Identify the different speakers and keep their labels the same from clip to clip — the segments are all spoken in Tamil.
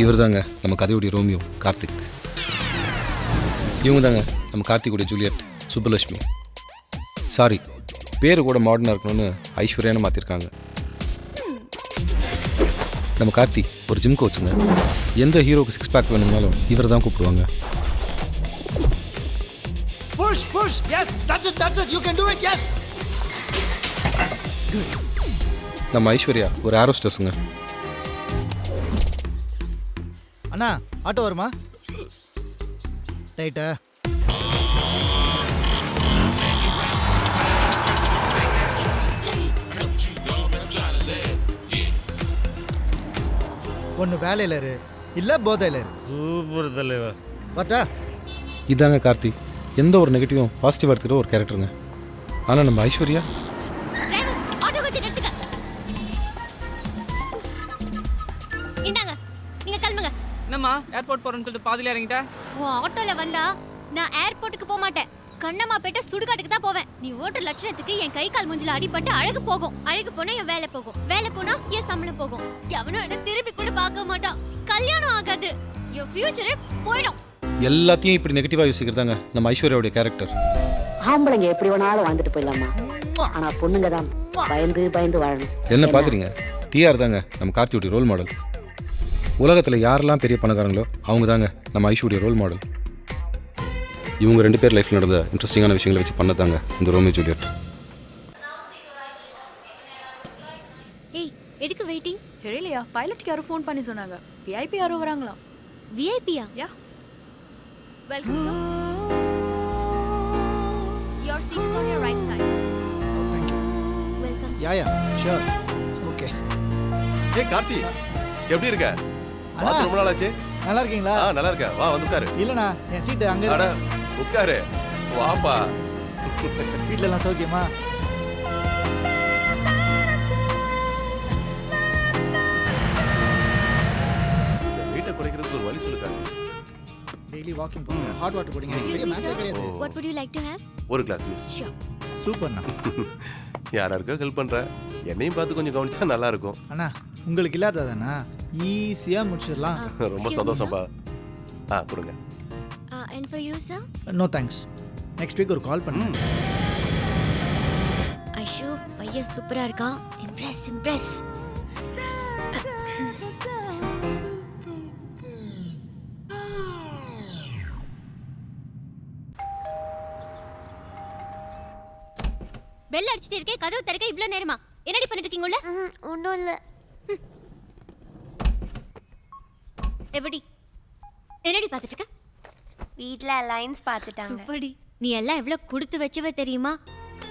Speaker 1: இவர் தாங்க நம்ம கதையுடைய ரோமியோ கார்த்திக். இவங்க தாங்க நம்ம கார்த்திக்குடைய ஜூலியட் சுப்புலட்சுமி. சாரி, பேர் கூட மாடர்னாக இருக்கணும்னு ஐஸ்வர்யான்னு மாற்றிருக்காங்க. நம்ம கார்த்தி ஒரு ஜிம் கோச்சுங்க. எந்த ஹீரோக்கு சிக்ஸ் பேக் வேணும்னாலும் இவர் தான் கூப்பிடுவாங்க.
Speaker 2: Push, push. Yes, that's it. You can do it. Yes.
Speaker 1: நம்ம ஐஸ்வர்யா ஒரு ஏரோஸ்டர்ஸுங்க.
Speaker 2: அண்ணா ஆட்டோ வருமா? ரைட்டா. ஒன்று வேலையில் இரு, இல்லை போதையில் இரு.
Speaker 3: சூப்பர் தலைவா.
Speaker 2: பட்டா
Speaker 1: இதாங்க கார்த்தி, எந்த ஒரு நெகட்டிவும் பாசிட்டிவாக எடுத்துக்கிற ஒரு கேரக்டருங்க. ஆனால் நம்ம ஐஸ்வர்யா
Speaker 4: என்னம்மா ஏர்போர்ட் போறேன்னு சொல்லிட்டு பாதியில இறங்கிட்டேன்.
Speaker 5: உன் ஆட்டோல வந்தா நான் ஏர்போர்ட்டுக்கு போக மாட்டேன், கண்ணம்மா பேட்ட சுடுகாட்டுக்கு தான் போவேன். நீ ஓட்டுற லட்சணத்துக்கு என் கை கால் மூஞ்சில அடிபட்டு அழகு போகும், அழகு போனா என் வேலை போகும், வேலை போனா என் சம்பளம் போகும், எவனும் என்ன திருப்பி கூட பார்க்க மாட்டான், கல்யாணம் ஆகாது, என் ஃபியூச்சரே போயிடும்.
Speaker 1: எல்லாத்தையும் இப்படி நெகட்டிவாக யோசிக்கிறதாங்க நம்ம ஐஸ்வர்யாவுடைய கேரக்டர்.
Speaker 6: ஆம்பளைங்க எப்படி வேணாலும் வாழ்ந்துட்டு போயிடலாமா, ஆனா பொண்ணுங்க தான் பயந்து பயந்து வாழணும்.
Speaker 1: என்ன பார்க்குறீங்க? டிஆர் தாங்க நம்ம கார்த்தியுடைய ரோல் மாடல். உலகத்தில் யாரெல்லாம் பெரிய பணக்காரங்களோ அவங்க தாங்க நம்ம ஐஸ்வர்யா ரோல் மாடல். இவங்க 2 பேர் லைஃப்பில் நடந்த இன்ட்ரெஸ்டிங்கான விஷயங்களை வச்சு பண்ணதாங்க இந்த ரோமியோ ஜூலியட்.
Speaker 5: ஏய், எதுக்கு வெயிட்டிங்?
Speaker 7: தெரியலையா, பைலட்டுக்கு யாரோ ஃபோன் பண்ணி சொன்னாங்க. விஐபி யாரோ வராங்களா?
Speaker 5: விஐபியா?
Speaker 7: Yeah.
Speaker 5: Welcome sir. Your seat is on your right side.
Speaker 2: Thank you.
Speaker 5: Welcome.
Speaker 2: Yeah sure. Okay.
Speaker 3: ஏய் கார்த்தி, எப்படி இருக்க?
Speaker 2: அண்ணா.
Speaker 3: பார்த்து ரொம்ப நாள் ஆச்சு.
Speaker 2: நல்லா இருக்கீங்களா?
Speaker 3: நல்லா இருக்கேன். வா வந்து உட்காரு.
Speaker 2: இல்லைண்ணா, என் சீட்டு அங்கே
Speaker 3: அட
Speaker 2: இருக்கு.
Speaker 3: உட்காரு. வாப்பா.
Speaker 2: வீட்டில் எல்லாம் சௌக்கியமா?
Speaker 3: வீட்டை குறைக்கிறதுக்கு ஒரு வழி சொல்லுங்க.
Speaker 2: டெய்லி வாக்கிங் போங்க, ஹாட் வாட்டர் குடிங்க.
Speaker 5: Excuse
Speaker 2: பெரிய
Speaker 5: me,
Speaker 2: மேட்டரே
Speaker 5: sir.
Speaker 2: கிடையாது.
Speaker 5: What would you like to have?
Speaker 3: ஒரு கிளாஸ் ஜூஸ்.
Speaker 5: Sure.
Speaker 2: சூப்பர்ண்ணா.
Speaker 3: யாராருக்கோ ஹெல்ப் பண்ற, என்னையும் பார்த்து கொஞ்சம் கவனிச்சா நல்லா இருக்கும்.
Speaker 2: அண்ணா உங்களுக்கு இல்லாததாண்ணா, ஈஸியாக முடிச்சிடலாம்.
Speaker 3: ரொம்ப
Speaker 5: Excuse me,
Speaker 3: சந்தோஷம்பா. கொடுங்க.
Speaker 5: And for you, sir?
Speaker 2: No thanks. Next week ஒரு கால் பண்ணுங்க.
Speaker 5: ஐஷோ, பையன் சூப்பரா இருக்கான். Impress Impress. பெல் அடிச்சிட்டு இருக்கே, கதவு திறக்க இவ்ளோ நேரமா? என்னடி பண்ணிட்டு இருக்கீங்க உள்ள?
Speaker 8: ஒன்றும் இல்லை.
Speaker 5: எப்படி என்னடி பார்த்துட்டு இருக்க?
Speaker 8: வீட்டில் அலைன்ஸ் பார்த்துட்டாங்க.
Speaker 5: சூப்பர்டி. நீ எல்லாம் எவ்வளோ கொடுத்து வச்சவ தெரியுமா?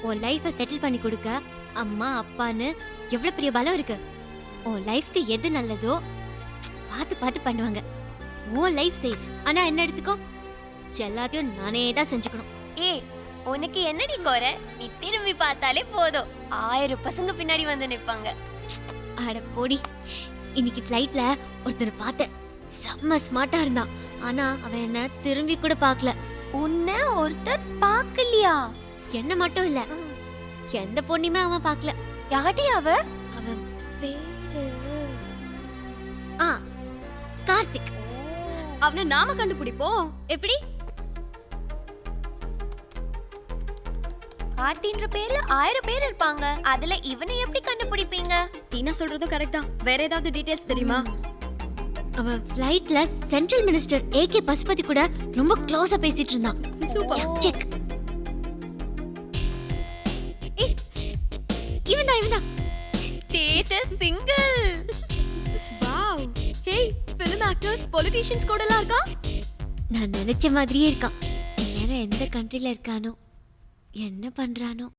Speaker 5: உன் லைஃபை செட்டில் பண்ணி கொடுக்க அம்மா அப்பான்னு எவ்வளோ பெரிய பலம் இருக்கு. உன் லைஃப்க்கு எது நல்லதோ பார்த்து பார்த்து பண்ணுவாங்க. உன் லைஃப் சேஃப். ஆனால் என்ன எடுத்துக்கோ, எல்லாத்தையும் நானே தான் செஞ்சுக்கணும்.
Speaker 8: ஏய், உனக்கு என்னடி குறை? நீ திரும்பி பார்த்தாலே போதும், 1000 பசங்க பின்னாடி வந்து நிற்பாங்க.
Speaker 5: அட போடி. இன்னைக்கு ஃப்ளைட்ல ஒருத்தரை பார்த்தேன், செம்ம ஸ்மார்ட்டா இருந்தான். ஆனா அவன் என்ன திரும்பி கூட பார்க்கல.
Speaker 8: உன்னை ஒருத்தர் பார்க்கலையா?
Speaker 5: என்ன மட்டும் இல்ல, எந்த பொண்ணுமே அவன் பார்க்கல.
Speaker 8: யாடி அவ?
Speaker 5: அவன் பேரு கார்த்திக். அவனை நாம கண்டுபிடிப்போம். எப்படி?
Speaker 8: கார்த்தின்ற பேர்ல 1000 பேர் இருப்பாங்க, அதுல இவனை எப்படி கண்டுபிடிப்பீங்க?
Speaker 5: டீனா சொல்றதும் கரெக்ட் தான். வேற ஏதாவது டீடைல்ஸ் தெரியுமா? அவன் ஃளைட்ல சென்ட்ரல் மினிஸ்டர் ஏகே பசுபதி கூட ரொம்ப க்ளோஸா பேசிட்டு இருந்தான். சூப்பர். செக். ஏய், இவன்தான்.
Speaker 8: Status single.
Speaker 5: வாவ். ஹே, ஃபிலிம் ஆக்டர்ஸ், பொலிட்டிஷியன்ஸ் கூட எல்லாம் இருக்கா? நான் நினைச்ச மாதிரியே இருக்கான். இந்நேரம் எந்த கண்ட்ரில இருக்கானோ, என்ன பண்றானோ?